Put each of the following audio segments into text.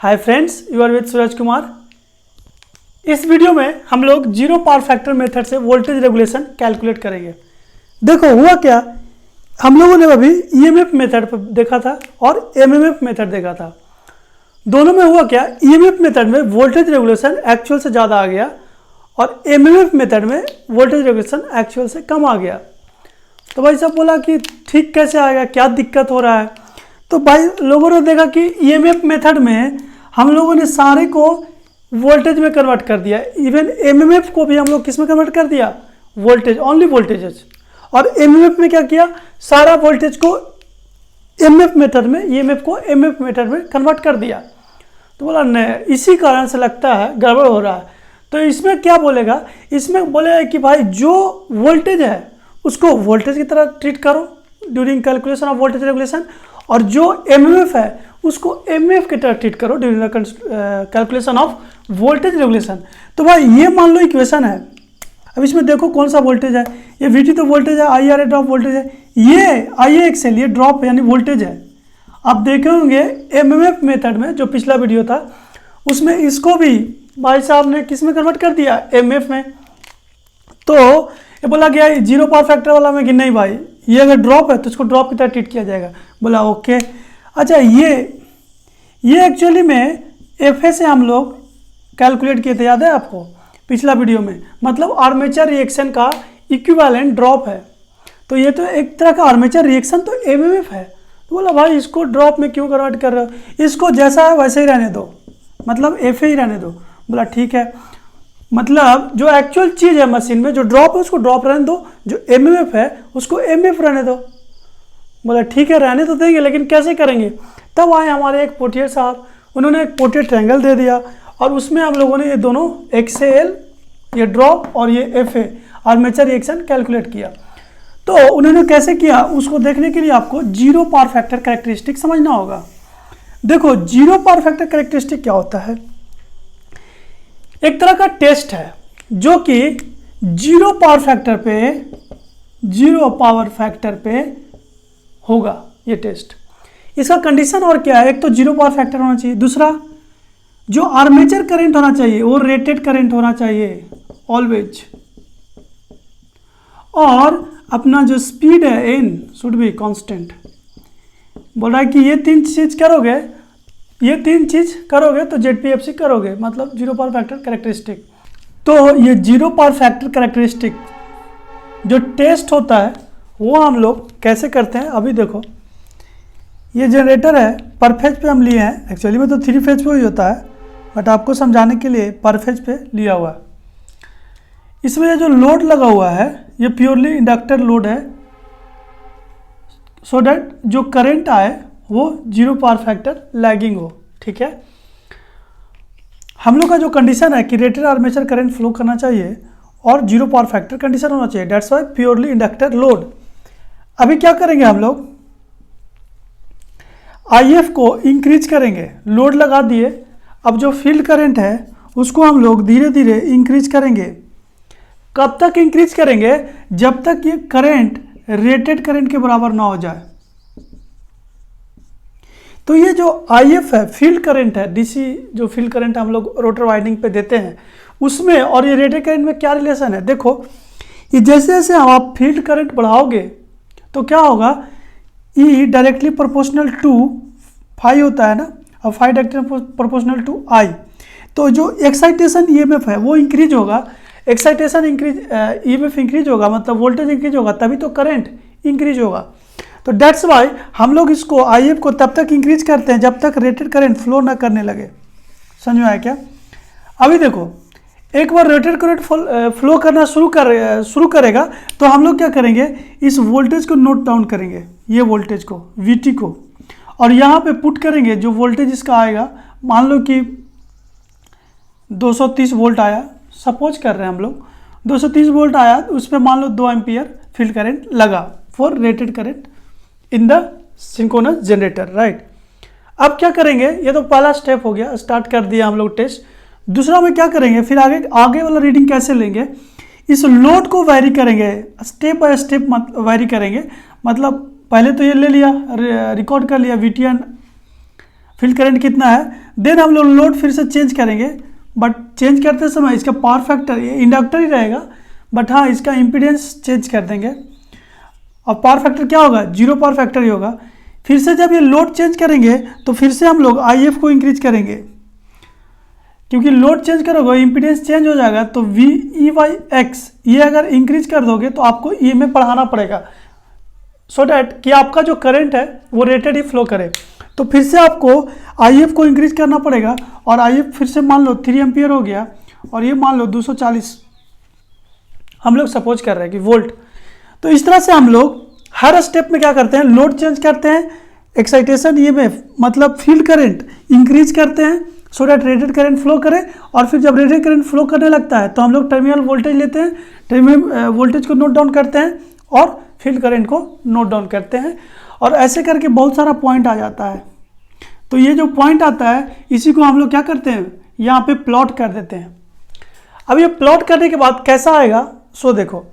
Hi friends, you are with Suraj Kumar. इस video में हम लोग जीरो पावर फैक्टर मेथड से वोल्टेज रेगुलेशन कैलकुलेट करेंगे। देखो हुआ क्या, हम लोगों ने अभी ईएमएफ मेथड पर देखा था और एमएमएफ मेथड देखा था। दोनों में हुआ क्या, ईएमएफ मेथड में वोल्टेज रेगुलेशन एक्चुअल से ज़्यादा आ गया और एमएमएफ मेथड में वोल्टेज रेगुलेशन एक्चुअल से कम आ गया। तो भाई साहब बोला कि ठीक कैसे आएगा, क्या दिक्कत हो रहा है। तो भाई लोगों ने देखा कि ईएमएफ मेथड में हम लोगों ने सारे को वोल्टेज में कन्वर्ट कर दिया, इवन एमएमएफ को भी हम लोग किस में कन्वर्ट कर दिया, वोल्टेज, ओनली वोल्टेजेस। और एमएमएफ में क्या किया, सारा वोल्टेज को एमएफ मेथड में, ईएमएफ को एमएफ मेथड में कन्वर्ट कर दिया। तो बोला नहीं, इसी कारण से लगता है गड़बड़ हो रहा है। तो इसमें क्या बोलेगा, इसमें बोलेगा कि भाई जो वोल्टेज है उसको वोल्टेज की तरह ट्रीट करो during calculation of voltage regulation, और जो एमएमएफ है उसको एमएफ की तरह ट्रीट करो during calculation of voltage regulation. तो भाई ये मान लो इक्वेशन है। अब इसमें देखो कौन सा वोल्टेज है, ये वीटी तो वोल्टेज है, I R A drop voltage है, ये आई ए एक्सएल ये ड्रॉप यानी वोल्टेज है। आप देखे होंगे एमएमएफ मेथड में जो पिछला वीडियो था उसमें इसको भी भाई साहब ने किस में कन्वर्ट कर दिया, एमएफ में। तो ये बोला गया जीरो पावर फैक्टर वाला में कि नहीं भाई, ये अगर ड्रॉप है तो इसको ड्रॉप की तरह ट्रीट किया जाएगा। बोला ओके। अच्छा, ये एक्चुअली में एफए से हम लोग कैलकुलेट किए थे, याद है आपको पिछला वीडियो में। मतलब आर्मेचर रिएक्शन का इक्विवेलेंट ड्रॉप है। तो ये तो एक तरह का आर्मेचर रिएक्शन तो एमएमएफ है। तो बोला भाई इसको ड्रॉप में क्यों कन्वर्ट कर रहे हो, इसको जैसा है वैसे ही रहने दो, मतलब एफए ही रहने दो। बोला ठीक है, मतलब जो एक्चुअल चीज़ है मशीन में, जो ड्रॉप है उसको ड्रॉप रहने दो, जो एमएमएफ है उसको एमएफ रहने दो। बोला ठीक है रहने तो देंगे, लेकिन कैसे करेंगे। तब आए हमारे एक पोटियर साहब, उन्होंने एक पोटियर ट्रायंगल दे दिया और उसमें हम लोगों ने ये दोनों एक्सएल, ये ड्रॉप और ये एफए आर्मेचर रिएक्शन कैलकुलेट किया। तो उन्होंने कैसे किया उसको देखने के लिए आपको जीरो पावर फैक्टर कैरेक्टरिस्टिक समझना होगा। देखो जीरो पावर फैक्टर कैरेक्टरिस्टिक क्या होता है, एक तरह का टेस्ट है जो कि जीरो पावर फैक्टर पे होगा। ये टेस्ट, इसका कंडीशन और क्या है, एक तो जीरो पावर फैक्टर होना चाहिए, दूसरा जो आर्मेचर करंट होना चाहिए वो रेटेड करंट होना चाहिए ऑलवेज, और अपना जो स्पीड है एन शुड बी कांस्टेंट। बोल रहा है कि ये तीन चीज करोगे तो जेडपीएफसी करोगे, मतलब जीरो पावर फैक्टर कैरेक्टरिस्टिक। तो ये जीरो पावर फैक्टर कैरेक्टरिस्टिक जो टेस्ट होता है वो हम लोग कैसे करते हैं। अभी देखो ये जनरेटर है, पर फेज पे हम लिए हैं, एक्चुअली में तो थ्री फेज पे ही होता है, बट आपको समझाने के लिए पर फेज पे लिया हुआ है। इसमें ये जो लोड लगा हुआ है ये प्योरली इंडक्टर लोड है, सो डैट जो करंट आए वो जीरो पावर फैक्टर लैगिंग हो। ठीक है, हम लोग का जो कंडीशन है कि रेटेड आर्मेचर करंट फ्लो करना चाहिए और जीरो पावर फैक्टर कंडीशन होना चाहिए, that's why purely inductor load. अभी क्या करेंगे हम लोग, आईएफ को इंक्रीज करेंगे, लोड लगा दिए। अब जो फील्ड करंट है उसको हम लोग धीरे धीरे इंक्रीज करेंगे। कब तक इंक्रीज करेंगे, जब तक ये करंट रेटेड करंट के बराबर ना हो जाए। तो ये जो आईएफ है फील्ड करंट है, डीसी जो फील्ड करंट हम लोग रोटर वाइंडिंग पे देते हैं उसमें और ये रेटेड करंट में क्या रिलेशन है। देखो ये जैसे जैसे आप फील्ड करंट बढ़ाओगे तो क्या होगा, E directly proportional to phi होता है ना, और phi directly proportional to I. तो जो एक्साइटेशन ईएमएफ है वो इंक्रीज होगा, एक्साइटेशन इंक्रीज, ईएमएफ इंक्रीज होगा, मतलब वोल्टेज इंक्रीज होगा, तभी तो करंट इंक्रीज होगा। तो डेट्स वाई हम लोग इसको आईएफ को तब तक इंक्रीज करते हैं जब तक रेटेड करंट फ्लो ना करने लगे। समझ में आया क्या। अभी देखो एक बार रेटेड करंट फ्लो करना शुरू करेगा तो हम लोग क्या करेंगे, इस वोल्टेज को नोट डाउन करेंगे, ये वोल्टेज को वीटी को, और यहाँ पे पुट करेंगे जो वोल्टेज इसका आएगा। मान लो कि 230 वोल्ट आया, सपोज कर रहे हैं हम लोग 230 वोल्ट आया, उस पर मान लो 2 एम्पियर फील्ड करंट लगा for rated current in the synchronous generator, right. अब क्या करेंगे, ये तो पहला स्टेप हो गया, स्टार्ट कर दिया हम लोग टेस्ट। दूसरा में क्या करेंगे, फिर आगे वाला रीडिंग कैसे लेंगे, इस लोड को वैरी करेंगे, स्टेप बाय स्टेप वैरी करेंगे। मतलब पहले तो ये ले लिया, रिकॉर्ड कर लिया वीटी एंड फील्ड करंट कितना है, देन हम लोग लोड फिर से चेंज करेंगे, बट चेंज करते समय इसका पावर फैक्टर इंडक्टर ही रहेगा, बट हाँ इसका इम्पीडेंस चेंज कर देंगे और पावर फैक्टर क्या होगा, जीरो पावर फैक्टर ही होगा। फिर से जब ये लोड चेंज करेंगे तो फिर से हम लोग IF को इंक्रीज करेंगे, क्योंकि लोड चेंज करोगे इम्पीडेंस चेंज हो जाएगा, तो VE/X ये अगर इंक्रीज कर दोगे तो आपको EMF बढ़ाना पड़ेगा, सो डैट कि आपका जो करंट है वो रेटेड ही फ्लो करे। तो फिर से आपको IF को इंक्रीज करना पड़ेगा, और IF फिर से मान लो 3 एम्पियर हो गया, और ये मान लो 240 हम लोग सपोज कर रहे हैं कि वोल्ट। तो इस तरह से हम लोग हर स्टेप में क्या करते हैं, लोड चेंज करते हैं, एक्साइटेशन EMF मतलब फील्ड करंट इंक्रीज करते हैं so that rated current flow करे, और फिर जब रेटेड करंट फ्लो करने लगता है तो हम लोग टर्मिनल वोल्टेज लेते हैं, टर्मिनल वोल्टेज को नोट डाउन करते हैं और फील्ड करंट को नोट डाउन करते हैं, और ऐसे करके बहुत सारा पॉइंट आ जाता है। तो ये जो पॉइंट आता है इसी को हम लोग क्या करते हैं, यहाँ पे प्लॉट कर देते हैं। अब ये प्लॉट करने के बाद कैसा आएगा, सो देखो,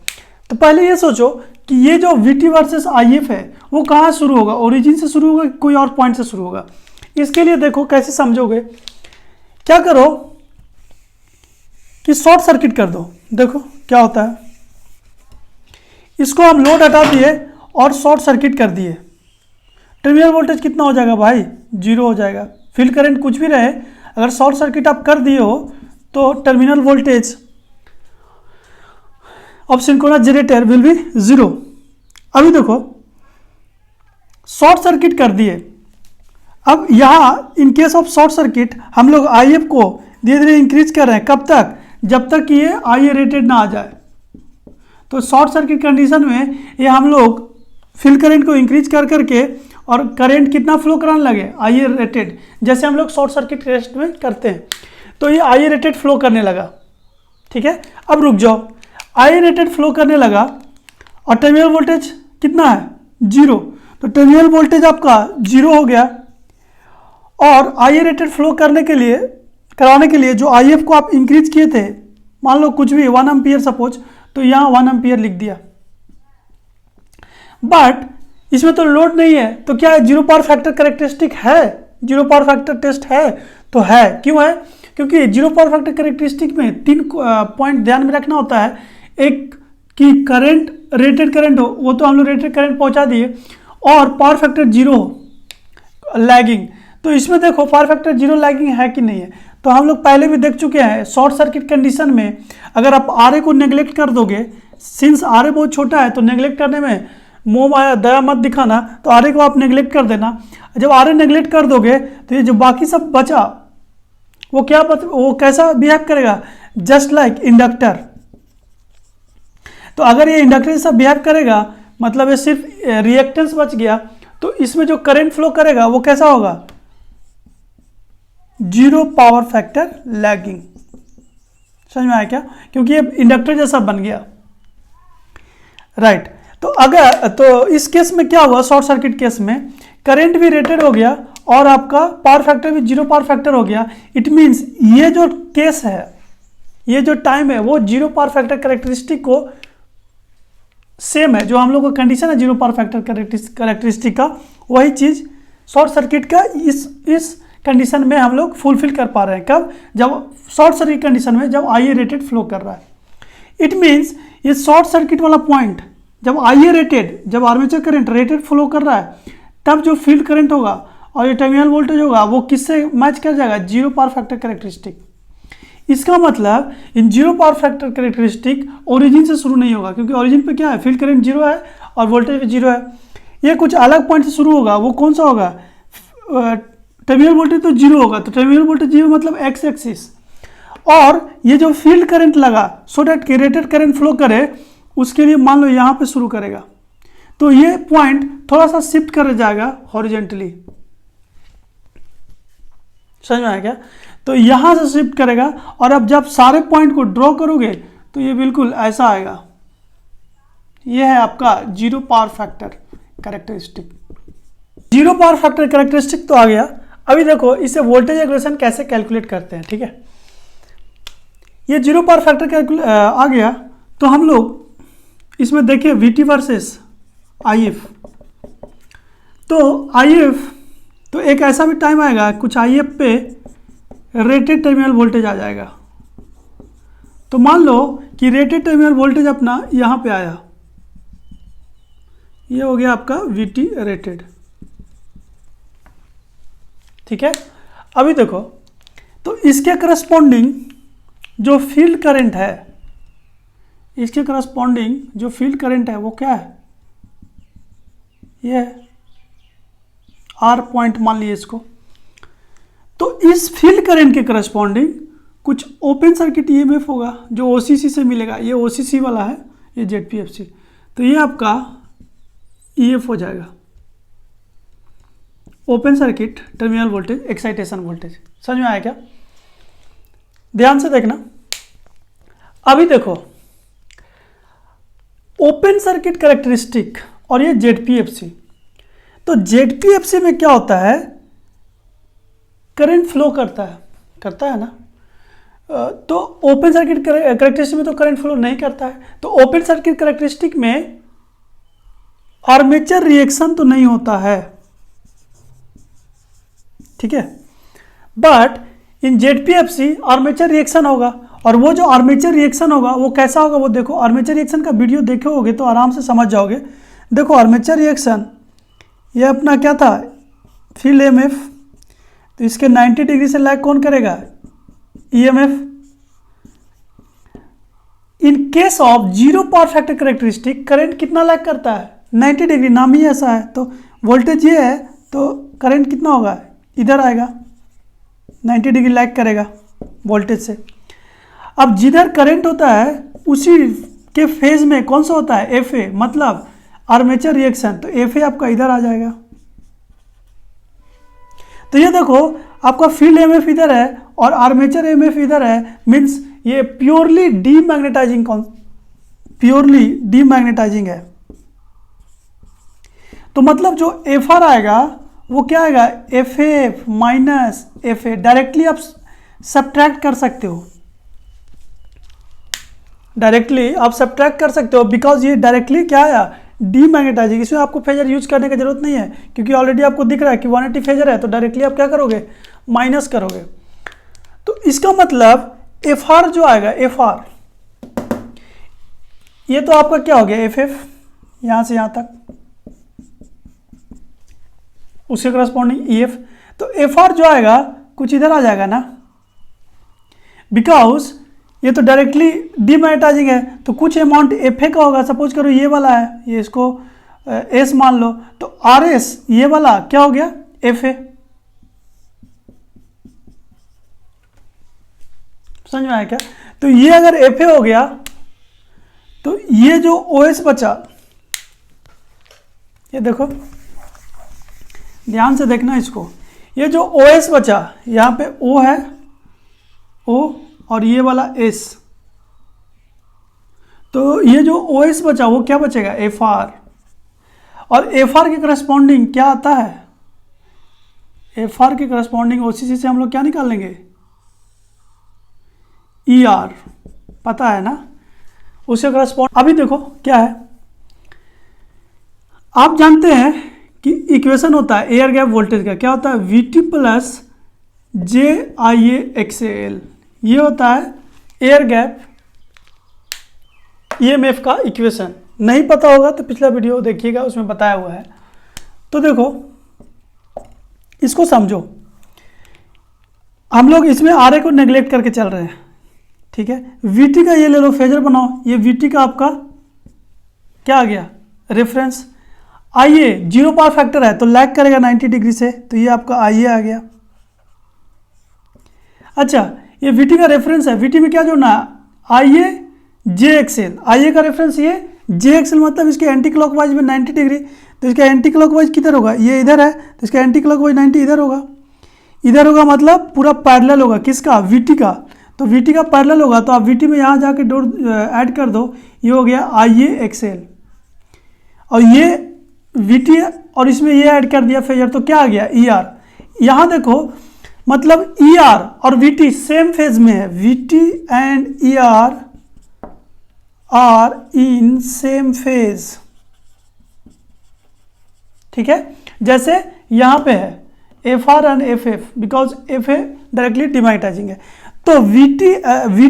तो पहले ये सोचो कि ये जो VT वर्सेस IF है वो कहाँ शुरू होगा, ओरिजिन से शुरू होगा, कोई और पॉइंट से शुरू होगा। इसके लिए देखो कैसे समझोगे, क्या करो कि शॉर्ट सर्किट कर दो। देखो क्या होता है, इसको हम लोड हटा दिए और शॉर्ट सर्किट कर दिए, टर्मिनल वोल्टेज कितना हो जाएगा भाई, 0 हो जाएगा। फील्ड करंट कुछ भी रहे, अगर शॉर्ट सर्किट आप कर दिए हो तो terminal voltage of synchronous generator will be 0। अभी देखो शॉर्ट सर्किट कर दिए, अब यहाँ in case of short circuit हम लोग IF को धीरे धीरे इंक्रीज कर रहे हैं, कब तक, जब तक कि ये IA रेटेड ना आ जाए। तो शॉर्ट सर्किट कंडीशन में ये हम लोग फील्ड करंट को इंक्रीज कर करके और करंट कितना फ्लो कराने लगे, IA रेटेड, जैसे हम लोग शॉर्ट सर्किट टेस्ट में करते हैं। तो ये IA रेटेड फ्लो करने लगा, ठीक है। अब रुक जाओ, IA रेटेड फ्लो करने लगा और टर्मिनल वोल्टेज कितना है, 0, तो टर्मिनल वोल्टेज आपका 0 हो गया, और IA रेटेड फ्लो कराने के लिए जो IF को आप इंक्रीज किए थे, मान लो कुछ भी 1 एम्पियर सपोज, तो यहाँ 1 एम्पियर लिख दिया, बट इसमें तो लोड नहीं है, तो क्या है, जीरो पावर फैक्टर कैरेक्टरिस्टिक है, जीरो पावर फैक्टर टेस्ट है, तो है, क्यों है, क्योंकि जीरो पावर फैक्टर कैरेक्टरिस्टिक में 3 पॉइंट ध्यान में रखना होता है। एक कि करंट रेटेड करंट हो, वो तो हम लोग रेटेड करंट पहुंचा दिए, और पावर फैक्टर 0 हो लैगिंग। तो इसमें देखो पावर फैक्टर 0 लैगिंग है कि नहीं है, तो हम लोग पहले भी देख चुके हैं शॉर्ट सर्किट कंडीशन में अगर आप RA को नेग्लेक्ट कर दोगे, सिंस RA बहुत छोटा है तो नेग्लेक्ट करने में मोह माया दया मत दिखाना, तो RA को आप नेग्लेक्ट कर देना। जब RA नेग्लेक्ट कर दोगे तो ये जो बाकी सब बचा वो क्या वो कैसा बिहेव करेगा, जस्ट लाइक इंडक्टर। तो अगर ये इंडक्टर जैसा बिहेव करेगा, मतलब ये सिर्फ रिएक्टेंस बच गया, तो इसमें जो करंट फ्लो करेगा वो कैसा होगा, जीरो पावर फैक्टर लैगिंग। समझ में आया क्या, क्योंकि ये इंडक्टर जैसा बन गया, राइट। तो अगर तो इस केस में क्या हुआ, शॉर्ट सर्किट केस में करंट भी रेटेड हो गया और आपका पावर फैक्टर भी जीरो पावर फैक्टर हो गया। इट मीन्स ये जो केस है, ये जो टाइम है, वो जीरो पावर फैक्टर कैरेक्टरिस्टिक को सेम है, जो हम लोग का कंडीशन है जीरो पावर फैक्टर कैरेक्टरिस्टिक का, वही चीज शॉर्ट सर्किट का इस कंडीशन में हम लोग फुलफिल कर पा रहे हैं। कब, जब शॉर्ट सर्किट कंडीशन में जब IA रेटेड फ्लो कर रहा है। इट मीन्स ये शॉर्ट सर्किट वाला पॉइंट जब IA रेटेड, जब आर्मेचर करंट रेटेड फ्लो कर रहा है, तब जो फील्ड करंट होगा और ये टर्मिनल वोल्टेज होगा वो किससे मैच कर जाएगा, जीरो पावर फैक्टर कैरेक्टरिस्टिक। इसका मतलब in zero power factor characteristic origin से शुरू नहीं होगा, क्योंकि ओरिजिन पे क्या है, फील्ड करंट 0 है और वोल्टेज भी 0 है। ये कुछ अलग पॉइंट से शुरू होगा, वो कौन सा होगा, टर्मिनल वोल्टेज तो 0 होगा, तो टर्मिनल वोल्टेज 0 मतलब एक्स एक्सिस, और ये जो फील्ड करंट लगा so that rated current flow करे, उसके लिए मान लो यहाँ पे शुरू करेगा, तो ये पॉइंट थोड़ा सा शिफ्ट कर जाएगा हॉरिजेंटली। समझ में आया क्या, तो यहां से शिफ्ट करेगा, और अब जब सारे पॉइंट को ड्रॉ करोगे तो ये बिल्कुल ऐसा आएगा। ये है आपका zero power factor characteristic. Zero power factor characteristic तो आ गया। अभी देखो इसे वोल्टेज रेगुलेशन कैसे कैलकुलेट करते हैं, ठीक है। ये जीरो पावर फैक्टर आ गया, तो हम लोग इसमें देखिए VT वर्सेस IF। तो IF तो एक ऐसा भी टाइम आएगा कुछ IF पे रेटेड टर्मिनल वोल्टेज आ जाएगा। तो मान लो कि रेटेड टर्मिनल वोल्टेज अपना यहाँ पे आया, ये हो गया आपका VT रेटेड। ठीक है, अभी देखो तो इसके करस्पॉन्डिंग जो फील्ड करंट है, इसके करस्पॉन्डिंग जो फील्ड करंट है वो क्या है, ये R पॉइंट मान लिए इसको। तो इस फील्ड करंट के करस्पॉन्डिंग कुछ ओपन सर्किट EMF होगा जो OCC से मिलेगा। ये OCC वाला है, ये ZPFC, तो ये आपका EF हो जाएगा, open circuit terminal voltage excitation voltage. समझ में आया क्या? ध्यान से देखना। अभी देखो ओपन सर्किट कैरेक्टरिस्टिक और ये ZPFC। तो ZPFC में क्या होता है, करंट फ्लो करता है ना। तो ओपन सर्किट कैरेक्टरिस्टिक में तो करंट फ्लो नहीं करता है। तो ओपन सर्किट कैरेक्टरिस्टिक में आर्मेचर रिएक्शन तो नहीं होता है, ठीक है। But in ZPFC armature reaction होगा, और वो जो आर्मेचर रिएक्शन होगा वो कैसा होगा वो देखो। आर्मेचर रिएक्शन का वीडियो देखोगे तो आराम से समझ जाओगे। देखो आर्मेचर रिएक्शन ये अपना क्या था, फील्ड EMF, तो इसके 90 डिग्री से लैग कौन करेगा, EMF। In case of zero power factor characteristic current कितना लैग करता है, 90 डिग्री, नाम ही ऐसा है। तो वोल्टेज ये है तो करंट कितना होगा, इधर आएगा, 90 डिग्री लैग करेगा वोल्टेज से। अब जिधर करंट होता है उसी के फेज में कौन सा होता है, FA, मतलब आर्मेचर रिएक्शन। तो FA आपका इधर आ जाएगा। तो ये देखो आपका फील्ड EMF इधर है और आर्मेचर EMF इधर है, मीन्स ये प्योरली डीमैग्नेटाइजिंग है। तो मतलब जो FR आएगा वो क्या आएगा, FA माइनस FA। डायरेक्टली आप सब्ट्रैक्ट कर सकते हो, बिकॉज ये डायरेक्टली क्या आया, डीमैग्नेटाइजिंग। इसमें आपको फेजर यूज करने की जरूरत नहीं है, क्योंकि ऑलरेडी आपको दिख रहा है कि 180 फेजर है। तो डायरेक्टली आप क्या करोगे, माइनस करोगे। तो इसका मतलब FR जो आएगा, FR ये तो आपका क्या हो गया, FF, यहां से यहां तक, उसके करस्पॉन्डिंग EF। तो FR जो आएगा कुछ इधर आ जाएगा ना, बिकॉज ये तो डायरेक्टली डीमैग्नेटाइजिंग है। तो कुछ अमाउंट FA का होगा, सपोज करो ये वाला है, ये इसको S मान लो। तो RS ये वाला क्या हो गया, FA। समझ में आया क्या? तो ये अगर FA हो गया तो ये जो OS बचा, ये देखो ध्यान से देखना इसको, ये जो OS बचा, यहाँ पे O है, O और ये वाला S, तो ये जो OS बचा वो क्या बचेगा, FR। और FR के करस्पॉन्डिंग क्या आता है, FR के करस्पॉन्डिंग OCC से हम लोग क्या निकाल लेंगे, ER, पता है ना, उससे करस्पॉन्ड। अभी देखो क्या है, आप जानते हैं कि इक्वेशन होता है एयर गैप वोल्टेज का, क्या होता है, VT प्लस JIA/XAL। ये होता है एयर गैप EMF का इक्वेशन। नहीं पता होगा तो पिछला वीडियो देखिएगा, उसमें बताया हुआ है। तो देखो इसको समझो, हम लोग इसमें RA को नेग्लेक्ट करके चल रहे हैं, ठीक है। VT का ये ले लो, फेजर बनाओ, ये VT का आपका क्या आ गया, reference. IA zero power factor है तो लैग करेगा 90 डिग्री से, तो ये आपका IA आ गया। अच्छा, ये VT का रेफरेंस है, VT में क्या जोड़ना है, IA/JXL। IA का रेफरेंस ये, JXL मतलब इसके एंटी क्लॉकवाइज में 90 डिग्री, तो इसका एंटी क्लॉकवाइज किधर होगा, ये इधर है, तो इसका एंटी क्लॉकवाइज 90 इधर होगा। इधर होगा मतलब पूरा पैरेलल होगा, किसका, VT का। तो VT का पैरेलल होगा, तो आप VT में यहाँ जाके ऐड कर दो, ये हो गया IA/XL। और ये VT और इसमें ये ऐड कर दिया फेजर, तो क्या आ गया, ER। यहाँ देखो मतलब ER और VT सेम फेज में है, VT and ER are in same phase, ठीक है। जैसे यहाँ पे है, F R and F F, because F A directly demagnetising है। तो V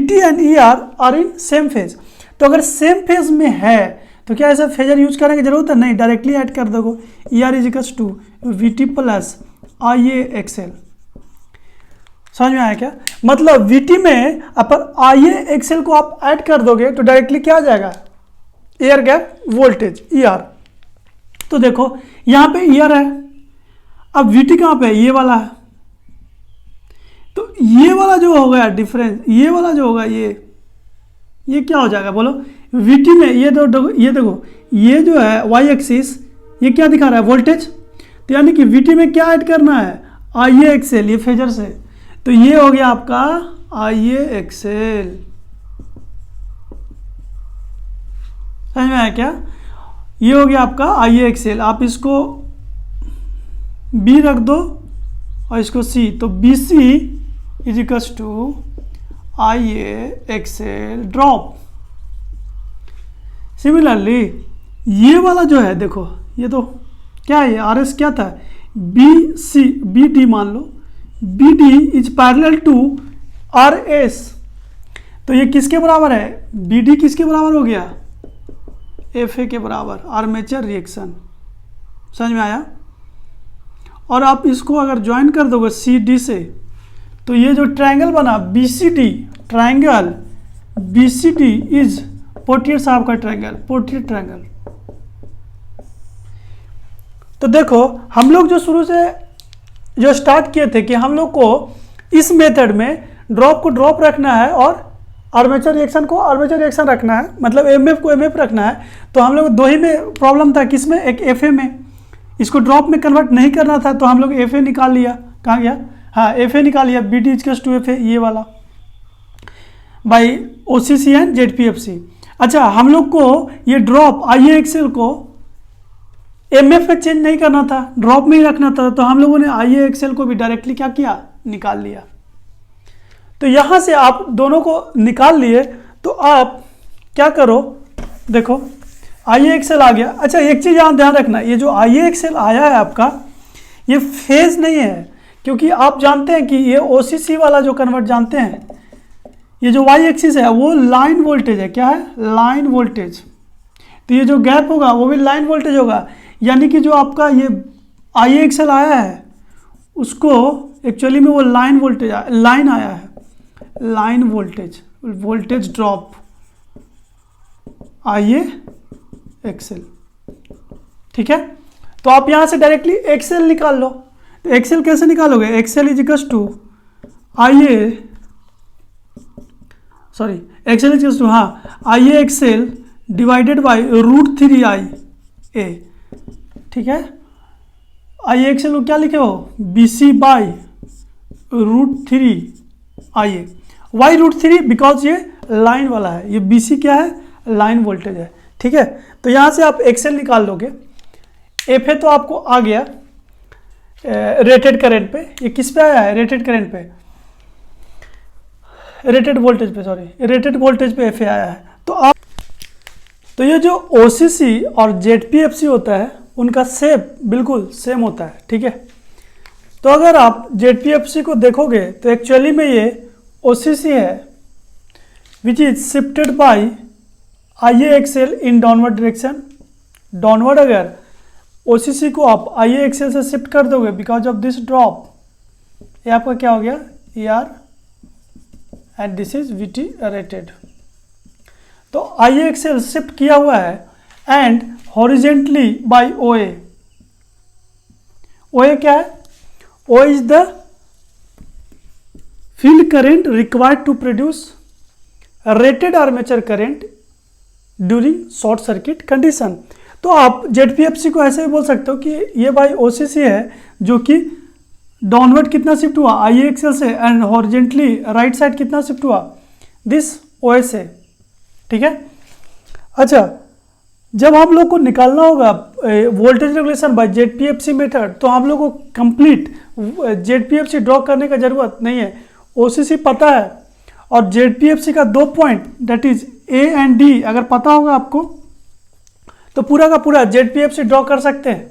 T and E R in same phase. तो अगर सेम फेज में है तो क्या ऐसा फेजर यूज करने की जरूरत है? नहीं, डायरेक्टली ऐड कर दोगे। E R equals to V T plus I A XL. समझ में आया क्या? मतलब वीटी में अपन आई ए एक्सएल को आप ऐड कर दोगे तो डायरेक्टली क्या आ जाएगा? Air gap voltage E R. तो देखो यहां पे ई आर है, अब वीटी कहां पे है? ये वाला है। तो ये वाला जो होगा डिफरेंस, ये वाला जो होगा ये क्या हो जाएगा बोलो? वीटी में ये देखो ये जो है वाई एक्सिस, ये क्या दिखा रहा है? वोल्टेज। तो यानी कि वीटी में क्या ऐड करना है? आई ए एक्सएल, ये फेजर से। तो ये हो गया आपका आई ए एक्सएल। समझ में आया क्या? ये हो गया आपका आई ए एक्सएल। आप इसको बी रख दो और इसको सी, तो B C is equals to I A XL drop. Similarly ये वाला जो है देखो, ये तो क्या है? आर एस क्या था? बी सी बी डी मान लो, B D is parallel to R S. तो ये किसके बराबर है? बी डी किसके बराबर हो गया? एफ ए के बराबर, आर्मेचर रिएक्शन। समझ में आया? और आप इसको अगर ज्वाइन कर दोगे सी डी से, तो ये जो ट्रायंगल बना B C D, triangle B C D is Potier साहब का ट्रायंगल, पोर्टियर ट्रायंगल। तो देखो हम लोग जो शुरू से जो स्टार्ट किए थे कि हम लोग को इस मेथड में ड्रॉप को ड्रॉप रखना है और आर्मेचर रिएक्शन को आर्मेचर रिएक्शन रखना है, मतलब एमएफ को एमएफ रखना है। तो हम लोग दो ही में प्रॉब्लम था, किसमें? एक एफए में। इसको ड्रॉप में कन्वर्ट नहीं करना था तो हम लोग एफए निकाल लिया। कहाँ गया? हाँ, एफए निकाल लिया, B D equals to F A, ये वाला बाई ओसीसी एंड जेडपीएफसी। अच्छा, हम लोग को ये ड्रॉप आई ए एक्सएल को एमएफ में चेंज नहीं करना था, ड्रॉप में ही रखना था। तो हम लोगों ने आई ए एक्सएल को भी डायरेक्टली क्या किया? निकाल लिया। तो यहां से आप दोनों को निकाल लिए तो आप क्या करो? देखो आई ए एक्सएल आ गया। अच्छा, एक चीज़ यहाँ ध्यान रखना, ये जो आई ए एक्सएल आया है आपका, ये फेज नहीं है, क्योंकि आप जानते हैं कि ये ओसीसी वाला जो कन्वर्ट जानते हैं, ये जो वाई एक्सिस है वो लाइन वोल्टेज है। क्या है? Line voltage. तो ये जो गैप होगा वो भी लाइन वोल्टेज होगा। यानी कि जो आपका ये आई ए एक्सएल आया है उसको एक्चुअली में वो लाइन वोल्टेज लाइन आया है, line voltage, voltage drop I A XL. ठीक है? तो आप यहां से डायरेक्टली एक्सएल निकाल लो। तो एक्सएल कैसे निकालोगे? XL is equals to I A, sorry XL is equals to, हाँ, I A XL divided by √3 I A. ठीक है? आई ए एक्सएल को क्या लिखे हो? B C by √3 I A. Why √3? Because ये लाइन वाला है, ये बी सी क्या है? लाइन वोल्टेज है। ठीक है? तो यहां से आप एक्सएल निकाल लोगे। एफ ए तो आपको आ गया रेटेड करंट पे। ये किस पे आया है? रेटेड करंट पे, रेटेड वोल्टेज पे, सॉरी, रेटेड वोल्टेज पे एफ ए आया है। तो ये जो ओसीसी और जेडपीएफसी होता है उनका शेप बिल्कुल सेम होता है। ठीक है? तो अगर आप जेडपीएफसी को देखोगे तो एक्चुअली में ये ओसीसी है which is shifted by I A XL in downward direction. Downward अगर ओसीसी को आप आई ए एक्सएल से शिफ्ट कर दोगे बिकॉज ऑफ दिस ड्रॉप, ये आपका क्या हो गया? E R and this is V T rated. तो आई ए एक्सएल शिफ्ट किया हुआ है and horizontally by O A. O A क्या है? O is the field current required to produce rated armature current during short circuit condition. तो आप जेडपीएफसी को ऐसे भी बोल सकते हो कि ये बाई ओसीसी है जो कि डाउनवर्ड कितना शिफ्ट हुआ? आई ए एक्सएल से, एंड हॉरिजेंटली राइट साइड कितना शिफ्ट हुआ? दिस ओ ए से। ठीक है? अच्छा, जब हम लोग को निकालना होगा वोल्टेज रेगुलेशन बाय जेडपीएफसी मेथड, तो हम लोग को कंप्लीट जेडपीएफसी ड्रॉ करने का जरूरत नहीं है। ओसीसी पता है और जेडपीएफसी का 2 point that is A and D अगर पता होगा आपको तो पूरा का पूरा जेडपीएफसी ड्रॉ कर सकते हैं।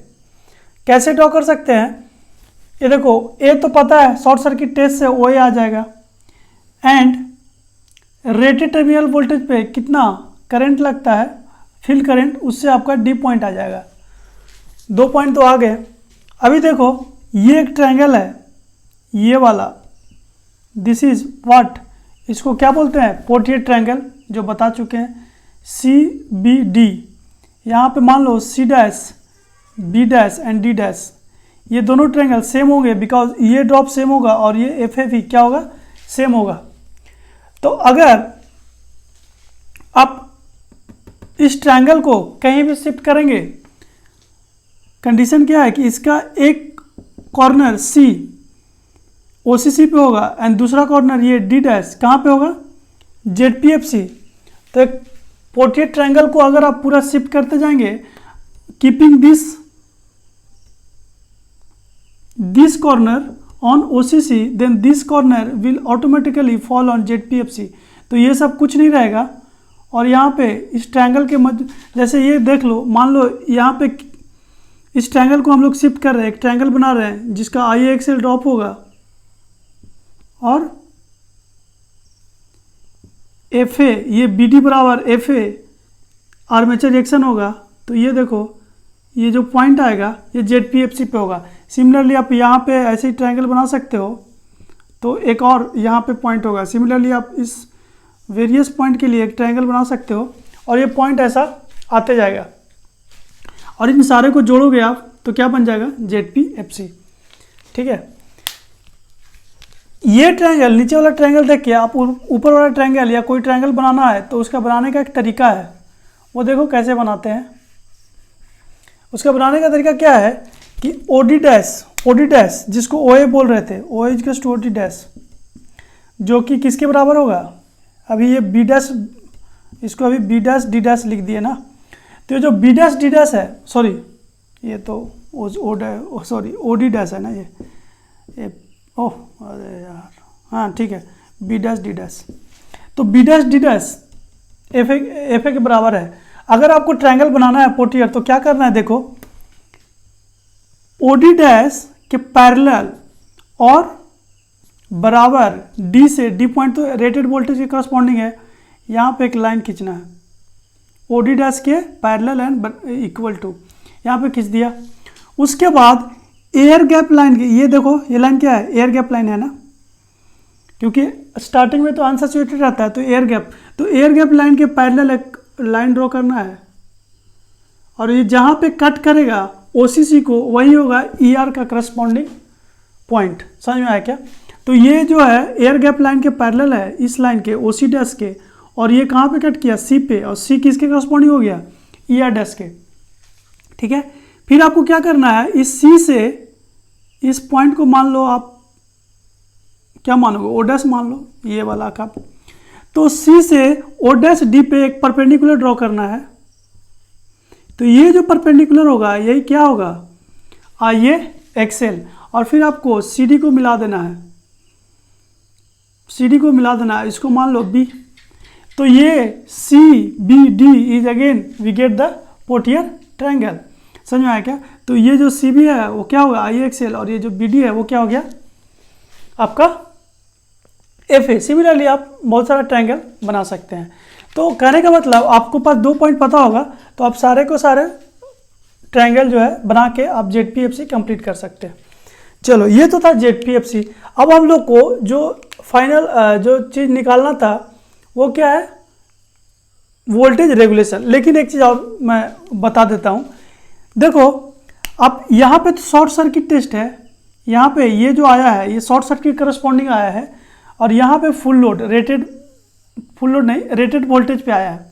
कैसे ड्रॉ कर सकते हैं? ये देखो ए तो पता है, शॉर्ट सर्किट टेस्ट से ओ ए आ जाएगा, एंड रेटेड टर्मिनल वोल्टेज पे कितना करंट लगता है, फील्ड करंट, उससे आपका डी पॉइंट आ जाएगा। 2 पॉइंट तो आ गए। अभी देखो ये एक ट्रायंगल है, ये वाला, दिस इज व्हाट, इसको क्या बोलते हैं, पोर्टियर ट्रायंगल, जो बता चुके हैं, सी बी डी। यहाँ पे मान लो C dash, B dash and D dash, ये दोनों ट्रायंगल सेम होंगे बिकॉज ये ड्रॉप सेम होगा और ये एफ भी क्या होगा, सेम होगा। तो अगर आप इस ट्रायंगल को कहीं भी शिफ्ट करेंगे, कंडीशन क्या है कि इसका एक कॉर्नर सी ओसीसी पे होगा एंड दूसरा कॉर्नर ये डी डैश कहाँ पे होगा, जेडपीएफसी। तो एक पोर्ट्रेट ट्रायंगल को अगर आप पूरा शिफ्ट करते जाएंगे, keeping this corner on OCC, then this corner will automatically fall on ZPFC. तो ये सब कुछ नहीं रहेगा। और यहाँ पे इस ट्रायंगल के मध्य, जैसे ये देख लो, मान लो यहाँ पे इस ट्रायंगल को हम लोग शिफ्ट कर रहे हैं, एक ट्रायंगल बना रहे हैं जिसका आई एक्सेल ड्रॉप होगा और एफ ए, ये बी डी बराबर एफ ए आर्मेचर रिएक्शन होगा। तो ये देखो ये जो पॉइंट आएगा ये जेड पी एफ सी पे होगा। सिमिलरली आप यहाँ पे ऐसे ही ट्रायंगल बना सकते हो, तो एक और यहाँ पे पॉइंट होगा। सिमिलरली आप इस वेरियस पॉइंट के लिए एक ट्रायंगल बना सकते हो और ये पॉइंट ऐसा आते जाएगा और इन सारे को जोड़ोगे आप तो क्या बन जाएगा, जेड पी एफ सी। ठीक है, ये ट्रायंगल, नीचे वाला ट्रायंगल देख के आप ऊपर वाला ट्रायंगल या कोई ट्रायंगल बनाना है तो उसका बनाने का एक तरीका है, वो देखो कैसे बनाते हैं। उसका बनाने का तरीका क्या है कि ओडी डैश जिसको ओ ए बोल रहे थे, O is to OD dash, जो कि किसके बराबर होगा, अभी ये बी डैश, इसको अभी बी डैश डी डैश लिख दिए ना, तो ये जो बी डैश डी डैश है, सॉरी ये तो सॉरी ओ डी डैश है ना ये ओह अरे यार, हाँ ठीक है, बी डैश डी डैश। तो B dash D dash F A के बराबर है। अगर आपको ट्रायंगल बनाना है पोर्टियर तो क्या करना है, देखो ओ डी डैश के पैरेलल और बराबर डी से, डी पॉइंट तो रेटेड वोल्टेज के करस्पॉन्डिंग है, यहाँ पे एक लाइन खींचना है, ओ डी डैश के पैरेलल एंड इक्वल टू, यहाँ पे खींच दिया। उसके बाद एयर गैप लाइन की, ये देखो ये लाइन क्या है, एयर गैप लाइन है ना, क्योंकि स्टार्टिंग में तो अनसैचुरेटेड रहता है, तो एयर गैप लाइन के पैरेलल एक लाइन ड्रॉ करना है और ये जहाँ पे कट करेगा ओसीसी को वही होगा ईआर का करस्पॉन्डिंग पॉइंट। समझ में आया क्या? तो ये जो है एयर गैप लाइन के पैरेलल है इस लाइन के, ओसी डैश के, और ये कहाँ पे कट किया, सी पे, और सी किसके करस्पॉन्डिंग हो गया, ईआर डैश के। ठीक है, फिर आपको क्या करना है, इस सी से इस पॉइंट को मान लो आप क्या मानोगे, ओ डैश मान लो, ये वाला का। तो सी से ओ डैश डी पे एक परपेंडिकुलर ड्रॉ करना है। तो ये जो परपेंडिकुलर होगा यही क्या होगा, आई ए एक्सेल, और फिर आपको सी डी को मिला देना है, सी डी को मिला देना है, इसको मान लो बी। तो ये C B D is again we get the Potier triangle. समझ में आया क्या? तो ये जो सी बी है वो क्या होगा, आई एक्सेल, और ये जो बी डी है वो क्या हो गया आपका एफ ए। सिमिलरली आप बहुत सारा ट्रायंगल बना सकते हैं। तो कहने का मतलब आपको पास 2 पॉइंट पता होगा तो आप सारे को सारे ट्रायंगल जो है बना के आप Z P F C complete कर सकते हैं। चलो ये तो था जेड पी एफ सी। अब हम लोग को जो फाइनल जो चीज़ निकालना था वो क्या है, वोल्टेज रेगुलेशन। लेकिन एक चीज़ और मैं बता देता हूँ, देखो अब यहाँ पे तो शॉर्ट सर्किट टेस्ट है, यहाँ पे ये जो आया है ये शॉर्ट सर्किट करस्पॉन्डिंग आया है, और यहाँ पे फुल लोड रेटेड वोल्टेज पे आया है।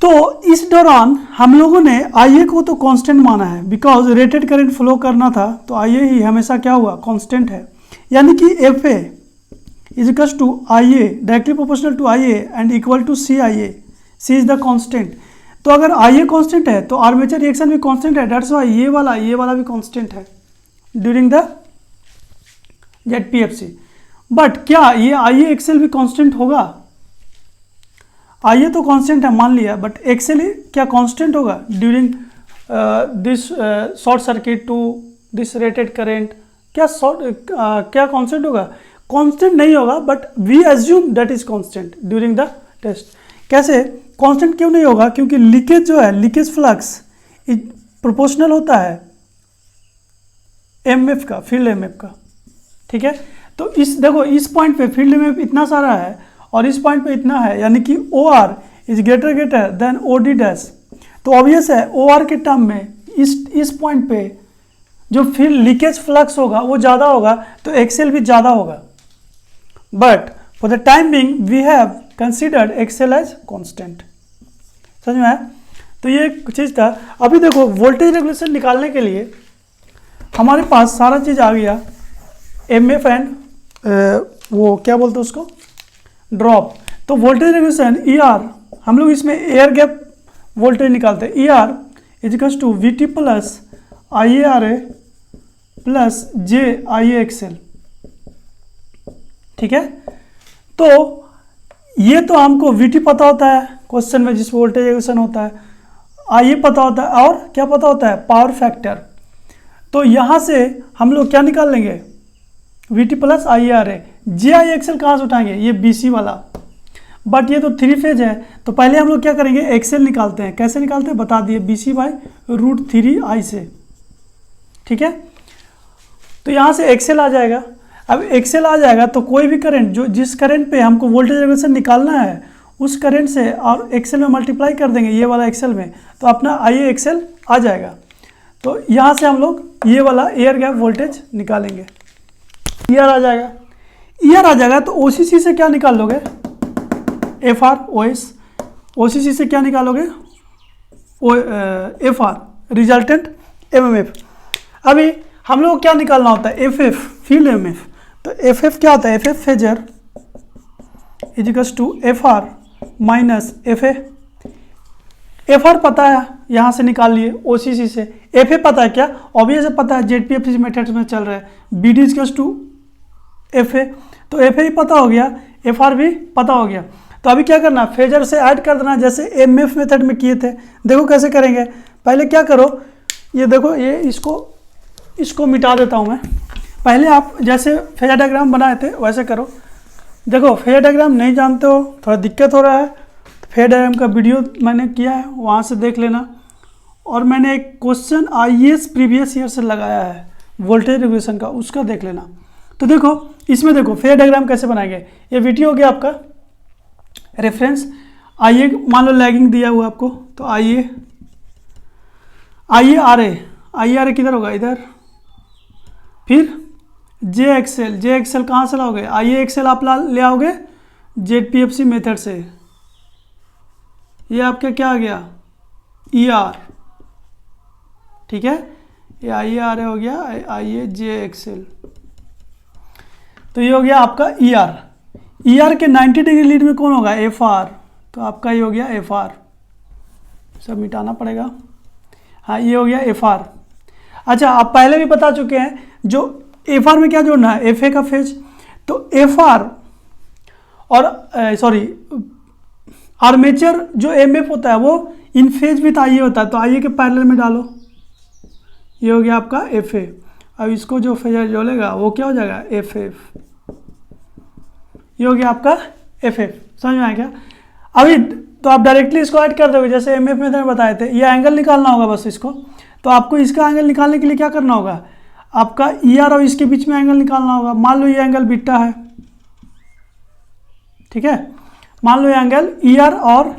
तो इस दौरान हम लोगों ने आई ए को तो कांस्टेंट माना है, बिकॉज रेटेड करंट फ्लो करना था, तो आई ए ही हमेशा क्या हुआ, कांस्टेंट है। यानी कि F A is equal to I A directly proportional to I A and equal to C I A, C is the constant. तो अगर आई ए कांस्टेंट है तो आर्मेचर रिएक्शन भी कांस्टेंट है, दैट्स व्हाई ये वाला भी कांस्टेंट है during the Z P F C. But क्या ये आई ए एक्सेल भी कांस्टेंट होगा? आई ए तो कांस्टेंट है मान लिया, बट एक्सेल क्या कांस्टेंट होगा during this short circuit to this rated current, क्या कांस्टेंट होगा? कांस्टेंट नहीं होगा, but we assume that is constant during the test. कैसे कांस्टेंट क्यों नहीं होगा? क्योंकि लीकेज जो है, लीकेज फ्लक्स प्रोपोर्शनल होता है एमएफ का, फील्ड एमएफ का। ठीक है, तो इस देखो इस पॉइंट पे फील्ड एमएफ इतना सारा है और इस पॉइंट पे इतना है, यानी कि O R is greater than O D dash. तो ऑब्वियस है ओ आर के टर्म में इस पॉइंट पे जो फील्ड लीकेज फ्लक्स होगा वो ज़्यादा होगा, तो एक्सेल भी ज़्यादा होगा। But for the time being we have considered XL as constant. समझ में आया? तो ये एक चीज़ था। अभी देखो वोल्टेज रेगुलेशन निकालने के लिए हमारे पास सारा चीज़ आ गया, एम एफ एंड वो क्या बोलते हैं उसको, ड्रॉप। तो वोल्टेज रेगुलेशन ई आर, हम लोग इसमें एयर गैप वोल्टेज निकालते हैं। E R equals to V T plus I A R A plus J I A X L. ठीक है, तो ये तो हमको वी टी पता होता है क्वेश्चन में जिस वोल्टेज रेगुलेशन होता है, आई ए पता होता है, और क्या पता होता है? Power factor. तो यहाँ से हम लोग क्या निकाल लेंगे? We T plus I A R A. J I XL कहाँ से उठाएंगे? ये बी सी वाला, बट ये तो 3 फेज है, तो पहले हम लोग क्या करेंगे? एक्सएल निकालते हैं। कैसे निकालते हैं बता दिए, बी सी बाई √3 से। ठीक है, तो यहाँ से एक्सएल आ जाएगा। अब एक्सएल आ जाएगा तो कोई भी करंट जो जिस करंट पे हमको वोल्टेज रेगुलेशन निकालना है उस करंट से और एक्सएल में मल्टीप्लाई कर देंगे, ये वाला एक्सएल में, तो अपना आई ए एक्सएल आ जाएगा। तो यहाँ से हम लोग ये वाला एयर गैप वोल्टेज निकालेंगे, ई आर आ जाएगा। ई आर आ जाएगा तो ओ सी सी से क्या निकाल लोगे? F R O S. O C C से क्या निकालोगे? F R, resultant M M F. अभी हम लोग को क्या निकालना होता है? F F, field M F. तो एफ एफ क्या होता है? F F phasor is equals to F R minus F A. F R पता है, यहाँ से निकाल लिए ओ सी सी से। एफ ए पता है क्या? ऑब्वियस है पता है, Z P F C methods में चल रहा है। B D equals to F A, तो एफ ए भी पता हो गया, एफ आर भी पता हो गया। तो अभी क्या करना? फेजर से ऐड कर देना, जैसे एम एफ मेथड में किए थे। देखो कैसे करेंगे, पहले क्या करो, ये देखो ये इसको मिटा देता हूँ मैं। पहले आप जैसे फेजर डायग्राम बनाए थे वैसे करो। देखो फेजर डायग्राम नहीं जानते हो, थोड़ा दिक्कत हो रहा है, तो फेजर डायग्राम का वीडियो मैंने किया है, वहाँ से देख लेना। और मैंने एक क्वेश्चन आईएएस प्रीवियस ईयर से लगाया है वोल्टेज रेगुलेशन का, उसका देख लेना। तो देखो इसमें देखो फेजर डायग्राम कैसे बनाएंगे। ये वीडियो हो गया आपका रेफरेंस। आइए मान लो लैगिंग दिया हुआ आपको, तो आइए आर ए किधर होगा? इधर। फिर जे एक्सएल कहाँ से लाओगे? आई ए एक्सएल आप ले आओगे Z P F C method से। ये आपका क्या आ गया? E R. ठीक है, ये आई ए आर ए हो गया, आई ए जे एक्सएल। तो ये हो गया आपका ई आर। ई आर के 90 डिग्री लीड में कौन होगा? F R. तो आपका ये हो गया एफ आर, सब मिटाना पड़ेगा। हाँ, ये हो गया एफ आर। अच्छा, आप पहले भी बता चुके हैं, जो एफ आर में क्या जोड़ना है? एफ ए का फेज। तो एफ आर और आर्मेचर जो एम एफ होता है वो इन फेज विथ आई ए होता है, तो आई ए के पैरेलल में डालो। ये हो गया आपका एफ ए। अब इसको जो फेजर जोड़ेगा वो क्या हो जाएगा? F F. ये हो गया आपका एफ एफ। समझ में आया क्या? अभी तो आप डायरेक्टली इसको ऐड कर दोगे, जैसे एम एफ मेथड में बताए थे। ये एंगल निकालना होगा बस इसको। तो आपको इसका एंगल निकालने के लिए क्या करना होगा? आपका ई आर और इसके बीच में एंगल निकालना होगा। मान लो ये एंगल बीटा है, ठीक है। मान लो ये एंगल ई आर और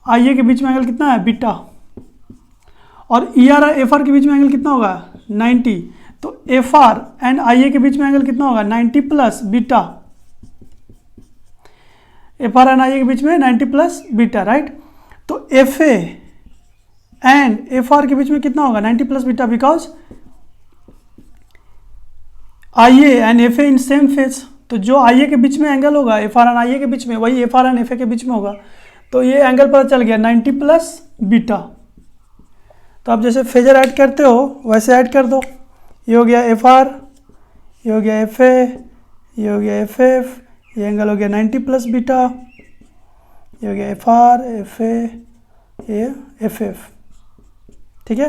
आई ए के बीच में एंगल कितना है? बीटा। और ई आर और एफ आर के बीच में एंगल कितना होगा? 90। तो F R and I A के बीच में एंगल कितना होगा? 90 plus beta. F R and I A के बीच में 90 प्लस बीटा, राइट। तो F A and F R के बीच में कितना होगा? 90 plus beta, because I A and F A in same phase. तो जो आई ए के बीच में एंगल होगा F R and I A के बीच में, वही F R and F A के बीच में होगा। तो ये एंगल पता चल गया 90 प्लस बीटा। तो आप जैसे फेजर ऐड करते हो वैसे ऐड कर दो। ये हो गया एफ आर, ये हो गया एफ ए, ये हो गया एफ एफ, ये एंगल हो गया 90 प्लस बीटा, ये हो गया एफ आर, एफ ए, ये एफ एफ। ठीक है।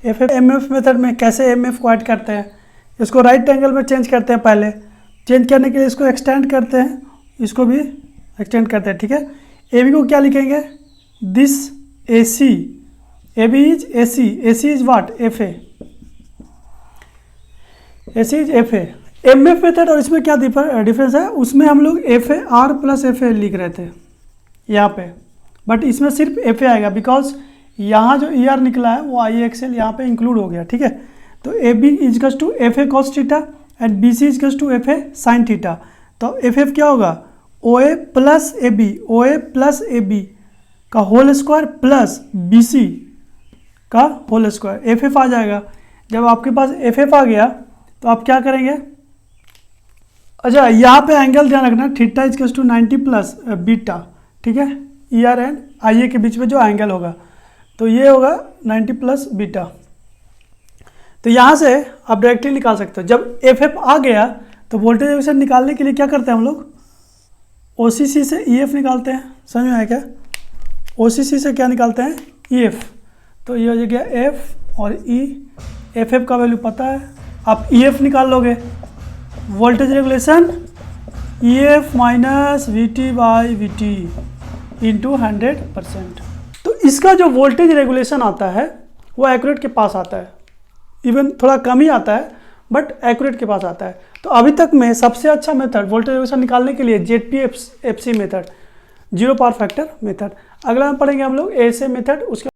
एफ मेथड में कैसे एम एफ को ऐड करते हैं, इसको राइट एंगल में चेंज करते हैं, पहले चेंज करने के लिए इसको एक्सटेंड करते हैं, इसको भी एक्सटेंड करते हैं, ठीक है। ए बी को क्या लिखेंगे, this A C, A B is A C is what, F A, A C is F A. M F method और इसमें क्या डिफरेंस है, उसमें हम लोग F A R plus F A लिख रहे थे यहाँ पे, बट इसमें सिर्फ एफ ए आएगा, बिकॉज यहाँ जो ई आर निकला है वो आई एक्स एल यहाँ पर इंक्लूड हो गया, ठीक है। तो A B equals to F A cos theta and B C equals to F A sine theta. तो एफ एफ क्या होगा, O A plus A B, O A plus A B का whole square plus B C का whole square, F F आ जाएगा। जब आपके पास F F आ गया तो आप क्या करेंगे, अच्छा यहाँ पे एंगल ध्यान रखना, theta equals to 90 plus beta, ठीक है। ई आर एंड आई ए के बीच में जो एंगल होगा तो ये होगा 90 प्लस बीटा। तो यहाँ से आप डायरेक्टली निकाल सकते हो। जब एफ एफ आ गया तो वोल्टेज रेगुलेशन निकालने के लिए क्या करते हैं हम लोग, ओ सी सी से ई एफ निकालते हैं, समझ में आया क्या, ओ सी सी से क्या निकालते हैं, ई एफ। तो ये हो गया एफ और ई, एफ एफ का वैल्यू पता है, आप ई एफ निकाल लोगे, voltage regulation E F minus we T by we T into 100%। तो इसका जो वोल्टेज रेगुलेशन आता है वो एक्यूरेट के पास आता है, इवन थोड़ा कम ही आता है बट एक्यूरेट के पास आता है। तो अभी तक में सबसे अच्छा मेथड वोल्टेज रेगुलेशन निकालने के लिए ZP FC method, zero power factor method. अगला में पढ़ेंगे हम लोग ASA मेथड, उसके